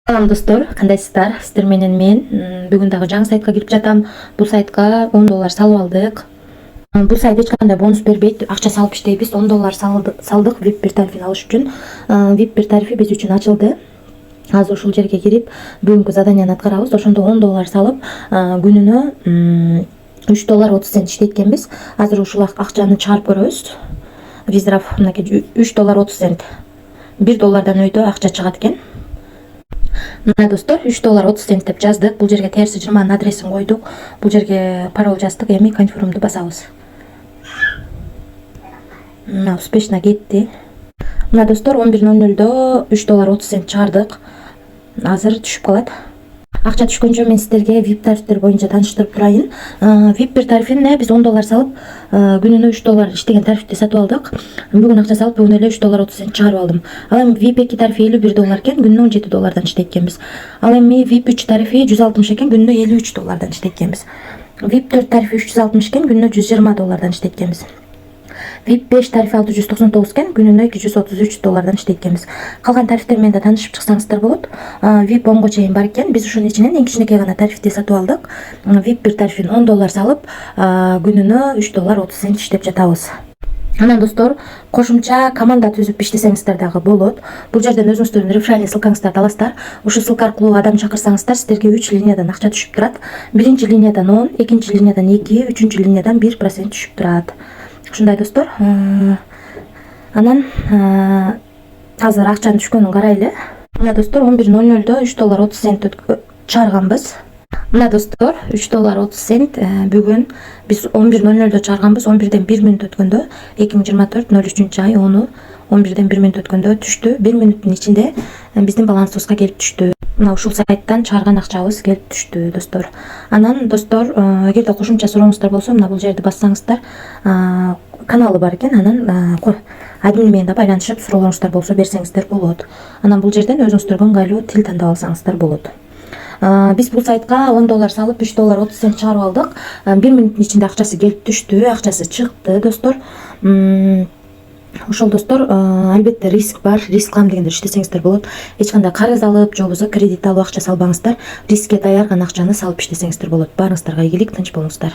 Салам достор, кандайсыздар? Сиздер менен мен бүгүн дагы жаңы сайтка кирип жатам. Бул сайтка $10 салып алдык. Бул сайт эч кандай бонус бербейт, акча салып иштейбиз. $10 салдык VIP бир тарифин алыш үчүн. VIP бир тарифи биз үчүн ачылды. Азыр ушул жерге кирип бүгүнкү заданияны аткарабыз. Ошондо $10 салып, күнүнө $3.30 иштейт экенбиз. Азыр ушул акчаны чыгарып көрөбүз. Виздрав мынакей $3.30. $1 өйдө акча чыгат экен. Мына достор, $3.30 деп жаздык. Бул жерге терси жырманын адресин койдук. Бул жерге пароль жаздык. Эми конфирмду басабыз. Мына успешно кетти. Мына достор, 11:00 $3.30 чыгардык. Азыр түшүп калат. Акча түшкөнчө мен сиздерге VIP тарифтер боюнча тааныштырып турайын. VIP бир тарифине биз $10 салып, күнүнө $3 иштеген тарифти сатып алдык. Бүгүн акча салып, бүгүн эле $3.30 чыгарып алдым. Ал эми VIP 2 тарифи $51 экен, күнүнө $17 иштейт экенбиз. Ал эми VIP 3 тарифи $160 экен, күнүнө $53 иштейт экенбиз. VIP 4 тарифи $360 экен, күнүнө $120 иштейт экенбиз. VIP 5 тарифи $699 экен, күнүнө $233 иштейт экенбиз. Калган тарифтер менен да таанышып чыксаңыздар болот. VIP 10го чейин бар экен. Биз ушунун ичинен эң кичинекей гана тарифти сатып алдык. VIP бир тарифин $10 салып, күнүнө $3.30 иштеп жатабыз. Анан достор, кошумча команда түзүп иштесеңиздер дагы болот. Бул жерден өзүңүздөрдүн реферальный ссылкаңыздарды аласыздар. Ушул ссылка аркылуу адам чакырсаңыздар, сиздерге 3 линиядан акча түшүп турат. Биринчи линиядан 10, экинчи линиядан 2, үчүнчү линиядан 1% түшүп турат. Ушундай достор. Анан азыр акчанын түшкөнүн карайлы. Мына достор, 11:00 $3.30 чыгарганбыз. Мына достор, $3.30 бүгүн биз 11:00 чыгарганбыз. 11ден 1 мүнөт өткөндө 2024-03-ай 10 11ден 1 мүнөт өткөндө түштү. 1 мүнөттүн ичинде биздин балансыбызга келип түштү. Мына ушул сайттан чыгарган акчабыз келип түштү достор. Анан достор, эгерде кошумча сурооңуздар болсо, мына бул жерди бассаңыздар, каналы бар экен. Анан админ менен да байланышып суроолоруңуздар болсо берсеңиздер болот. Анан бул жерден өзүңүздөргө ыңгайлуу тил тандап алсаңыздар болот. Биз бул сайтка $10 салып $3.30 чыгарып алдык. 1 мүнөттүн ичинде акчасы келип түштү, акчасы чыкты достор. Ошол достор, албетте риск бар. Риск алам дегендер иштесеңиздер болот. Эч кандай карыз алып, же болбосо кредит алып акча салбаңыздар. Рискке даярган акчаны салып иштесеңиздер болот. Баарыңыздарга ийгилик, тынч болуңуздар.